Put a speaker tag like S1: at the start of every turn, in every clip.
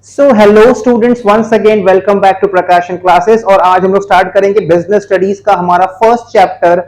S1: So hello students, once again welcome back to Prakashan classes. और आज हम लोग स्टार्ट करेंगे बिजनेस स्टडीज का हमारा फर्स्ट चैप्टर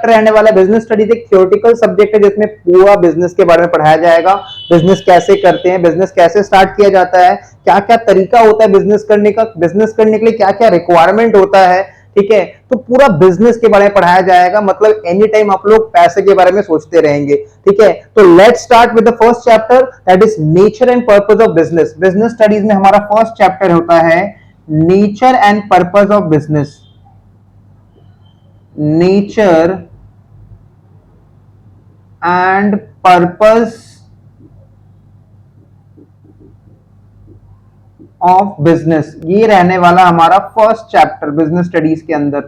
S1: रहने वाला बिजनेस स्टडीज एक थ्योरेटिकल सब्जेक्ट है जिसमें पूरा बिजनेस के बारे में पढ़ाया जाएगा। बिजनेस कैसे करते हैं, बिजनेस कैसे स्टार्ट किया जाता है, क्या क्या तरीका होता है बिजनेस करने का, बिजनेस करने के लिए क्या क्या रिक्वायरमेंट होता है। ठीक है, तो पूरा बिजनेस के बारे में पढ़ाया जाएगा। मतलब एनी टाइम आप लोग पैसे के बारे में सोचते रहेंगे। ठीक है, तो let's start with the first chapter, that is nature and purpose of business. Business studies में हमारा फर्स्ट चैप्टर होता है nature and purpose of business. Nature and purpose of business, ये रहने वाला हमारा फर्स्ट चैप्टर बिजनेस स्टडीज के अंदर।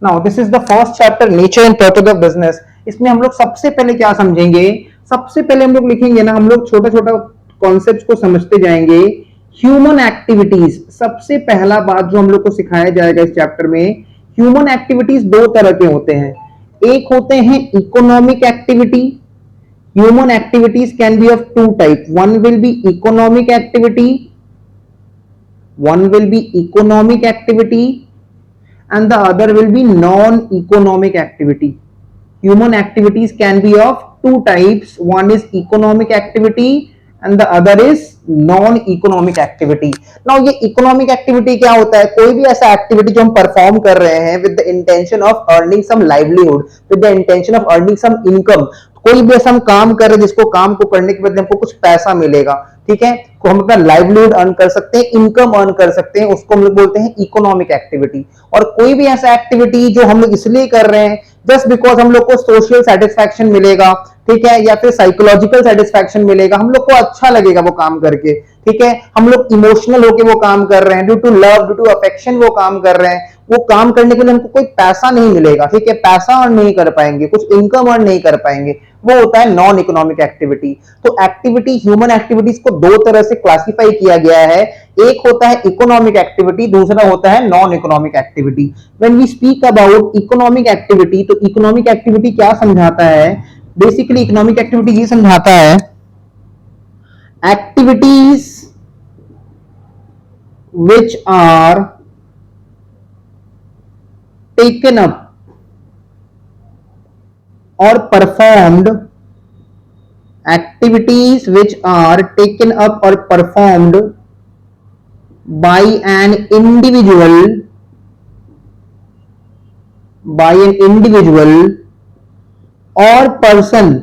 S1: Now this is the first chapter, nature and purpose of business. इसमें हम लोग सबसे पहले क्या समझेंगे, सबसे पहले हम लोग लिखेंगे ना, हम लोग छोटा छोटा कॉन्सेप्ट को समझते जाएंगे। ह्यूमन एक्टिविटीज, सबसे पहला बात जो हम लोग को सिखाया जाएगा इस चैप्टर में, ह्यूमन एक्टिविटीज दो तरह के होते हैं। एक होते हैं economic activity. Human activities can be of two type, one will be economic activity, and the other will be non-economic activity. Human activities can be of two types, one is economic activity and the other is non-economic activity. Now ये economic activity क्या होता है, कोई भी ऐसा activity जो हम perform कर रहे हैं with the intention of earning some livelihood, with the intention of earning some income। कोई भी ऐसा हम काम कर रहे हैं जिसको काम को करने के बदले हमको कुछ पैसा मिलेगा। ठीक है, तो हम अपना लाइवलीहुड अर्न कर सकते हैं, इनकम अर्न कर सकते हैं, उसको हम लोग बोलते हैं इकोनॉमिक एक्टिविटी। और कोई भी ऐसा एक्टिविटी जो हम लोग इसलिए कर रहे हैं जस्ट बिकॉज हम लोग को सोशल सेटिस्फैक्शन मिलेगा, ठीक है, या फिर साइकोलॉजिकल सेटिस्फैक्शन मिलेगा, हम लोग को अच्छा लगेगा वो काम करके। ठीक है, हम लोग इमोशनल होके वो काम कर रहे हैं, due to love, due to affection वो काम कर रहे हैं। वो काम करने के लिए हमको कोई पैसा नहीं मिलेगा। ठीक है, पैसा अर्न नहीं कर पाएंगे, कुछ इनकम अर्न नहीं कर पाएंगे, वो होता है नॉन इकोनॉमिक एक्टिविटी। तो एक्टिविटी, ह्यूमन एक्टिविटीज को दो तरह से क्लासिफाई किया गया है। एक होता है इकोनॉमिक एक्टिविटी, दूसरा होता है non economic activity. When we speak about economic activity, तो इकोनॉमिक एक्टिविटी क्या समझाता है, बेसिकली इकोनॉमिक एक्टिविटी ये समझाता है activities which are taken up or performed, activities which are taken up or performed by an individual or person।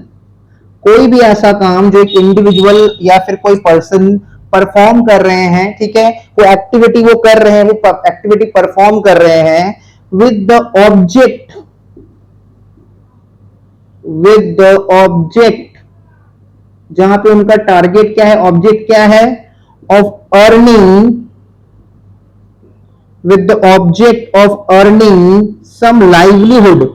S1: कोई भी ऐसा काम जो एक इंडिविजुअल या फिर कोई पर्सन परफॉर्म कर रहे हैं, ठीक है, वो एक्टिविटी वो कर रहे हैं, वो एक्टिविटी परफॉर्म कर रहे हैं विद द ऑब्जेक्ट, जहां पे उनका टारगेट क्या है, ऑब्जेक्ट क्या है, of earning, with the object of earning some livelihood,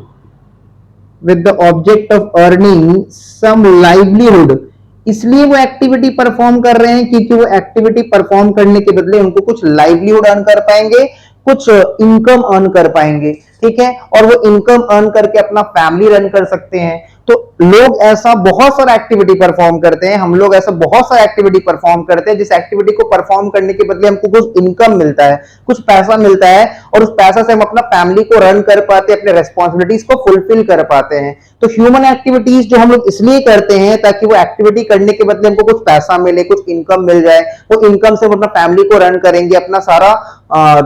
S1: with the object of earning some livelihood. इसलिए वो एक्टिविटी परफॉर्म कर रहे हैं क्योंकि वो एक्टिविटी परफॉर्म करने के बदले उनको कुछ लाइवलीहुड अर्न कर पाएंगे, कुछ इनकम अर्न कर पाएंगे। ठीक है, और वो इनकम अर्न करके अपना फैमिली रन कर सकते हैं। तो लोग ऐसा बहुत सारा एक्टिविटी परफॉर्म करते हैं, हम लोग ऐसा बहुत सारा एक्टिविटी परफॉर्म करते हैं जिस एक्टिविटी को परफॉर्म करने के बदले हमको कुछ इनकम मिलता है, कुछ पैसा मिलता है, और उस पैसा से हम अपना फैमिली को रन कर पाते हैं, अपने रेस्पॉन्सिबिलिटीज को फुलफिल कर पाते हैं। तो ह्यूमन एक्टिविटीज जो हम लोग इसलिए करते हैं ताकि वो एक्टिविटी करने के बदले हमको कुछ पैसा मिले, कुछ इनकम मिल जाए, वो इनकम से हम अपना फैमिली को रन करेंगे, अपना सारा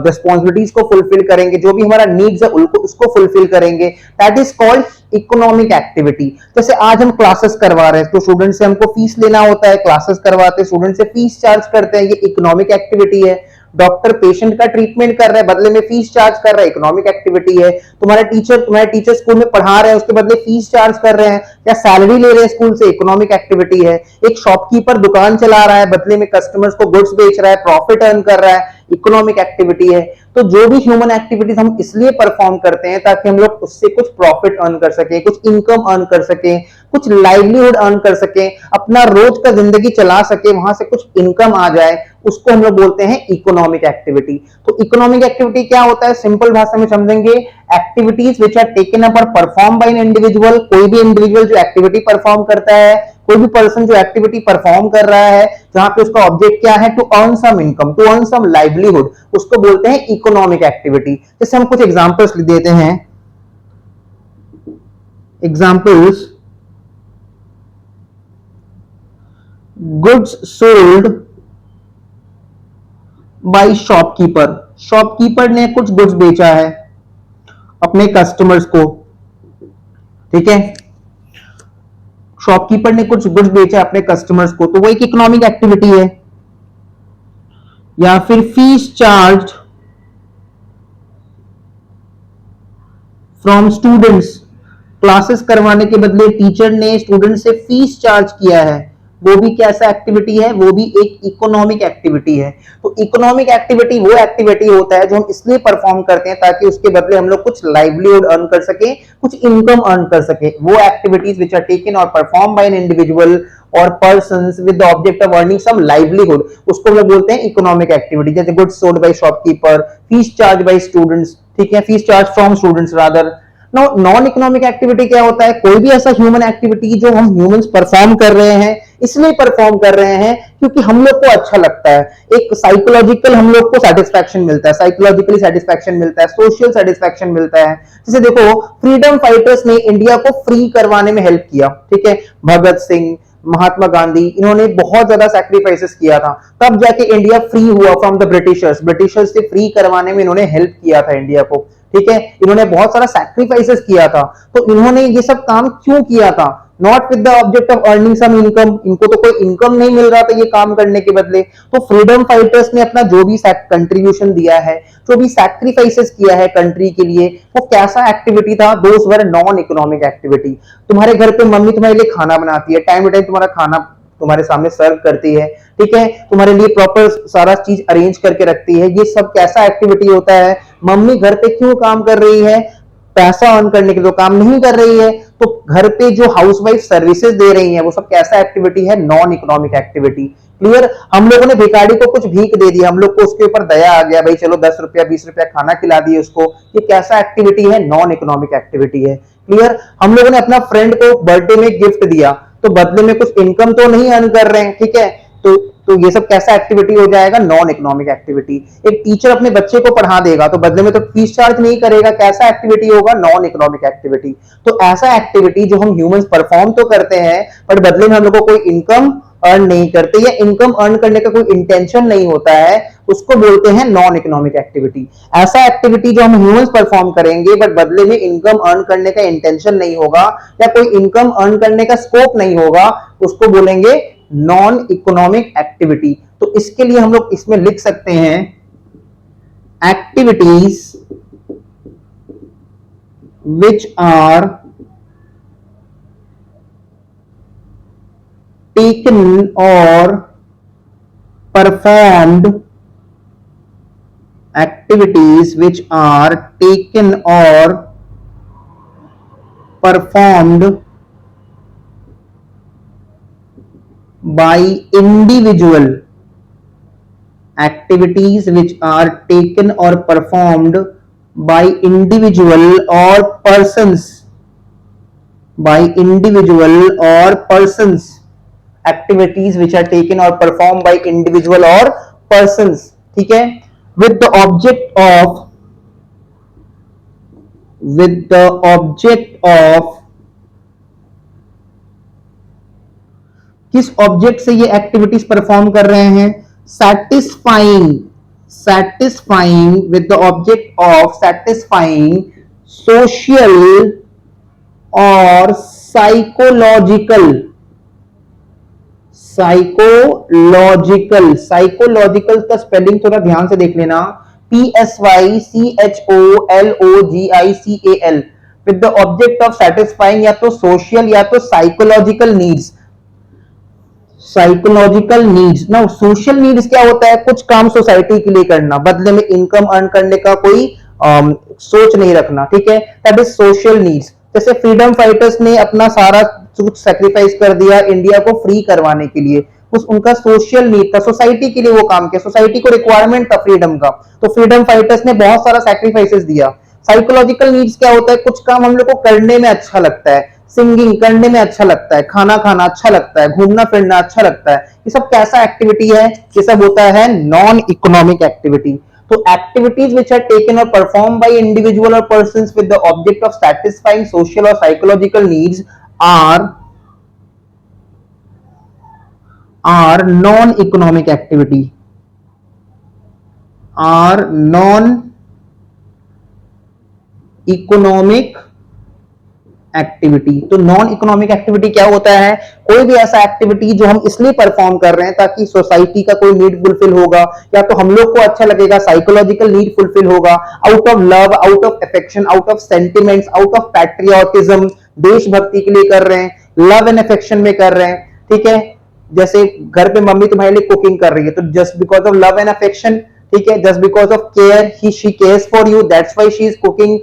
S1: रिस्पॉन्सिबिलिटीज को फुलफिल करेंगे, जो भी हमारा नीड्स है उसको फुलफिल करेंगे। That is called economic activity. जैसे आज हम क्लासेस करवा रहे हैं तो स्टूडेंट से हमको फीस लेना होता है, क्लासेस करवाते हैं, स्टूडेंट से फीस चार्ज करते हैं, ये इकोनॉमिक एक्टिविटी है। डॉक्टर पेशेंट का ट्रीटमेंट कर रहा है, बदले में फीस चार्ज कर रहा है, इकोनॉमिक एक्टिविटी है। तुम्हारे टीचर स्कूल में पढ़ा रहे हैं, उसके बदले फीस चार्ज कर रहे हैं या सैलरी ले रहे हैं स्कूल से, इकोनॉमिक एक्टिविटी है। एक शॉपकीपर दुकान चला रहा है, बदले में कस्टमर्स को गुड्स बेच रहा है, प्रॉफिट अर्न कर रहा है, इकोनॉमिक एक्टिविटी है। तो जो भी ह्यूमन एक्टिविटीज हम इसलिए परफॉर्म करते हैं ताकि हम लोग उससे कुछ प्रॉफिट अर्न कर सके, कुछ इनकम अर्न कर सके, कुछ लाइवलीहुड अर्न कर सके, अपना रोज का जिंदगी चला सके, वहां से कुछ इनकम आ जाए, उसको हम लोग बोलते हैं इकोनॉमिक एक्टिविटी। तो इकोनॉमिक एक्टिविटी क्या होता है, सिंपल भाषा में समझेंगे, activities which are taken up or perform by an individual, कोई भी इंडिविजुअल जो एक्टिविटी परफॉर्म करता है, कोई भी पर्सन जो एक्टिविटी परफॉर्म कर रहा है, जहां पे उसका ऑब्जेक्ट क्या है, to earn some income, to earn some livelihood, उसको बोलते हैं इकोनॉमिक एक्टिविटी। जैसे हम कुछ एग्जांपल्स देते हैं, examples, goods sold by shopkeeper, shopkeeper ने कुछ गुड्स बेचा है अपने कस्टमर्स को, ठीक है, शॉपकीपर ने कुछ गुड्स बेचा अपने कस्टमर्स को, तो वो एक इकोनॉमिक एक्टिविटी है। या फिर fees charge from students, classes करवाने के बदले टीचर ने स्टूडेंट से फीस चार्ज किया है, वो भी कैसा एक्टिविटी है, वो भी एक इकोनॉमिक एक्टिविटी है। तो इकोनॉमिक एक्टिविटी वो एक्टिविटी होता है जो हम इसलिए परफॉर्म करते हैं ताकि उसके बदले हम लोग कुछ लाइवलीहुड अर्न कर सके, कुछ इनकम अर्न कर सके। वो एक्टिविटीज विच आर टेकन और परफॉर्म बाय एन इंडिविजुअल और persons with the object of earning some livelihood, उसको हम लोग बोलते हैं इकोनॉमिक एक्टिविटी। जैसे goods sold by shopkeeper, fees charge by students, ठीक है, fees charge from students rather. Non economic activity क्या होता है, कोई भी ऐसा ह्यूमन एक्टिविटी जो हम ह्यूमंस परफॉर्म कर रहे हैं, इसलिए परफॉर्म कर रहे हैं क्योंकि हम लोग को अच्छा लगता है, एक साइकोलॉजिकल हम लोग को सेटिस्फैक्शन मिलता है, साइकोलॉजिकली सेटिस्फैक्शन मिलता है, सोशल सेटिस्फैक्शन मिलता है। जैसे देखो, फ्रीडम फाइटर्स ने इंडिया को फ्री करवाने में हेल्प किया, ठीक है, भगत सिंह, महात्मा गांधी, इन्होंने बहुत ज्यादा सैक्रिफाइसेस किया था, तब जाके इंडिया फ्री हुआ फ्रॉम द ब्रिटिशर्स, ब्रिटिशर्स से फ्री करवाने में इन्होंने हेल्प किया था इंडिया को, ठीक है, इन्होंने बहुत सारा सैक्रिफाइसेस किया था। तो इन्होंने ये सब काम क्यों किया था, not with the object of earning some income, इनको तो कोई इनकम नहीं मिल रहा था ये काम करने के बदले। तो फ्रीडम फाइटर्स ने अपना जो भी कंट्रीब्यूशन दिया है, जो भी सैक्रिफाइसेस किया है कंट्री के लिए, वो कैसा एक्टिविटी था, दोस वर नॉन इकोनॉमिक एक्टिविटी। तुम्हारे घर पे मम्मी तुम्हारे लिए खाना बनाती है, टाइम टू टाइम तुम्हारा खाना तुम्हारे सामने सर्व करती है, ठीक है, तुम्हारे लिए प्रॉपर सारा चीज अरेंज करके रखती है, ये सब कैसा एक्टिविटी होता है। मम्मी घर पे क्यों काम कर रही है, पैसा अर्न करने के लिए काम नहीं कर रही है, तो घर पे जो हाउसवाइफ सर्विसेज दे रही है वो सब कैसा एक्टिविटी है, नॉन इकोनॉमिक एक्टिविटी। क्लियर, हम लोगों ने भिखारी को कुछ भीख दे दिया, हम लोग को उसके ऊपर दया आ गया, भाई चलो 10 रुपया 20 रुपया खाना खिला दिए उसको, ये कैसा एक्टिविटी है, नॉन इकोनॉमिक एक्टिविटी है। क्लियर, हम लोगों ने अपना फ्रेंड को बर्थडे में गिफ्ट दिया, तो बदले में कुछ इनकम तो नहीं अर्न कर रहे हैं, ठीक है, तो ये सब कैसा एक्टिविटी हो जाएगा, नॉन इकोनॉमिक एक्टिविटी। एक टीचर अपने बच्चे को पढ़ा देगा तो बदले में तो फीस चार्ज नहीं करेगा, कैसा एक्टिविटी होगा, नॉन इकोनॉमिक एक्टिविटी। तो ऐसा एक्टिविटी जो हम ह्यूमंस परफॉर्म तो करते हैं पर बदले में हम लोग को कोई इनकम अर्न नहीं करते या इनकम अर्न करने का कोई इंटेंशन नहीं होता है, उसको बोलते हैं नॉन इकोनॉमिक एक्टिविटी। ऐसा एक्टिविटी जो हम ह्यूमंस परफॉर्म करेंगे बट बदले में इनकम अर्न करने का इंटेंशन नहीं होगा या कोई इनकम अर्न करने का स्कोप नहीं होगा, उसको बोलेंगे नॉन इकोनॉमिक एक्टिविटी। तो इसके लिए हम लोग इसमें लिख सकते हैं activities which are taken or performed, activities which are taken or performed by individual, activities which are taken or performed by individual or persons, by individual or persons, activities which are taken or performed by individual or persons, ठीक है, with the object of किस object से ये activities perform कर रहे हैं, satisfying with the object of satisfying social or psychological का spelling थोड़ा ध्यान से देख लेना, PSYCHOLOGICAL, with the object of satisfying या तो सोशल या तो साइकोलॉजिकल नीड्स। साइकोलॉजिकल नीड्स ना, सोशल नीड्स क्या होता है, कुछ काम सोसाइटी के लिए करना, बदले में इनकम अर्न करने का कोई सोच नहीं रखना, ठीक है, दैट इज सोशल नीड्स। जैसे फ्रीडम फाइटर्स ने अपना सारा कुछ सैक्रिफाइस कर दिया इंडिया को फ्री करवाने के लिए, उस उनका सोशल नीड था, सोसाइटी के लिए वो काम किया, सोसाइटी को रिक्वायरमेंट था फ्रीडम का, तो फ्रीडम फाइटर्स ने बहुत सारा सैक्रिफाइसेस दिया। साइकोलॉजिकल नीड्स क्या होता है, कुछ काम हम लोग को करने में अच्छा लगता है, सिंगिंग करने में अच्छा लगता है, खाना खाना अच्छा लगता है, घूमना फिरना अच्छा लगता है, ये सब कैसा एक्टिविटी है, ये सब होता है नॉन इकोनॉमिक एक्टिविटी। तो एक्टिविटीज विच आर टेकन और परफॉर्म बाय इंडिविजुअल और persons with the object of satisfying social और psychological needs are non-economic activity, are non-economic activity. तो नॉन इकोनॉमिक एक्टिविटी क्या होता है, कोई भी ऐसा एक्टिविटी जो हम इसलिए परफॉर्म कर रहे हैं ताकि सोसाइटी का कोई नीड फुलफिल होगा, या तो हम लोग को अच्छा लगेगा, साइकोलॉजिकल नीड फुलफिल होगा, out of love, out of affection, out of sentiments, out of patriotism, देशभक्ति के लिए कर रहे हैं, लव एंड अफेक्शन में कर रहे हैं। ठीक है, जैसे घर पे मम्मी तुम्हारे लिए कुकिंग कर रही है, तो just because of love and affection, ठीक है, just because of care, he she cares for you, that's why she is cooking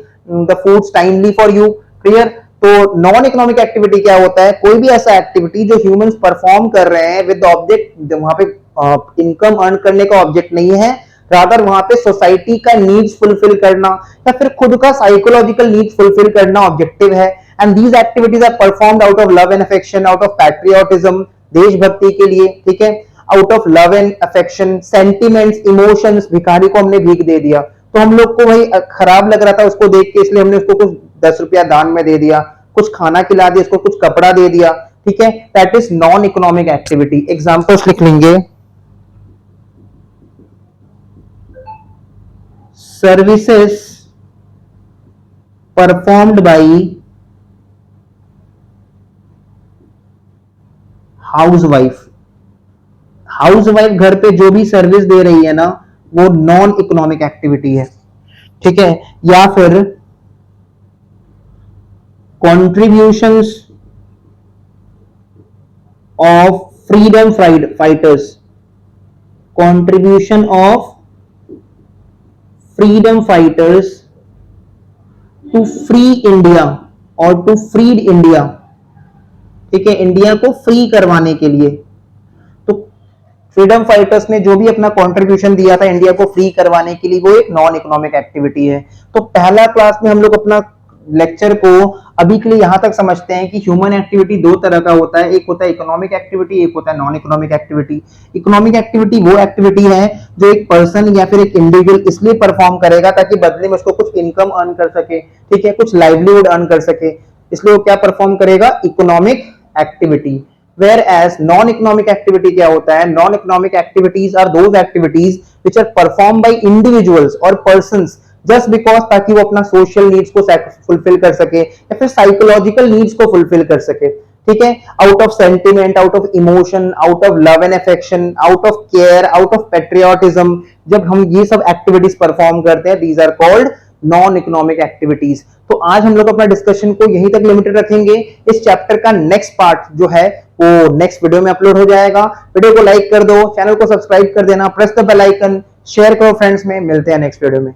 S1: the foods timely for you. Clear. तो नॉन इकोनॉमिक एक्टिविटी क्या होता है, कोई भी ऐसा एक्टिविटी जो ह्यूमंस परफॉर्म कर रहे हैं विद ऑब्जेक्ट, वहां पे इनकम अर्न करने का ऑब्जेक्ट नहीं है, रादर वहां पे सोसाइटी का नीड्स फुलफिल करना या फिर खुद का साइकोलॉजिकल नीड्स फुलफिल करना ऑब्जेक्टिव है। And these activities are performed out of love and affection, out of patriotism, देशभक्ति के लिए, ठीक है, out of love and affection, sentiments, emotions. भिखारी को हमने भीख दे दिया तो हम लोग को भाई खराब लग रहा था उसको देख के, इसलिए हमने उसको कुछ 10 रुपया दान में दे दिया, कुछ खाना खिला दिया, उसको कुछ कपड़ा दे दिया। ठीक है, that is non economic activity. Examples लिख लेंगे, services performed by housewife. Housewife घर पे जो भी सर्विस दे रही है ना, वो नॉन इकोनॉमिक एक्टिविटी है। ठीक है, या फिर contributions of freedom fighters, contribution of freedom fighters to free India or to freed India। ठीक है, इंडिया को फ्री करवाने के लिए। तो फ्रीडम फाइटर्स ने जो भी अपना कंट्रीब्यूशन दिया था इंडिया को फ्री करवाने के लिए, वो एक नॉन इकोनॉमिक एक्टिविटी है। तो पहला क्लास में हम लोग अपना लेक्चर को अभी के लिए यहां तक समझते हैं कि ह्यूमन एक्टिविटी दो तरह का होता है, एक होता है इकोनॉमिक एक्टिविटी, एक होता है non economic activity. Economic activity वो एक्टिविटी है जो एक पर्सन या फिर एक इंडिविजुअल इसलिए परफॉर्म करेगा ताकि बदले में उसको कुछ इनकम अर्न कर सके, ठीक है, कुछ लाइवलीहुड अर्न कर सके, इसलिए वो क्या परफॉर्म करेगा, economic activity. Whereas non-economic activity क्या होता है, non-economic activities are those activities which are performed by individuals or persons just because ताकि वो अपना social needs को fulfill कर सके या फिर psychological needs को fulfill कर सके। ठीक है, out of sentiment, out of emotion, out of love and affection, out of care, out of patriotism, जब हम ये सब activities perform करते हैं, these are called non economic activities. तो आज हम लोग अपना डिस्कशन को यहीं तक लिमिटेड रखेंगे। इस चैप्टर का नेक्स्ट पार्ट जो है वो नेक्स्ट वीडियो में अपलोड हो जाएगा। वीडियो को लाइक कर दो, चैनल को सब्सक्राइब कर देना, press the bell icon, share करो फ्रेंड्स में। मिलते हैं नेक्स्ट वीडियो में।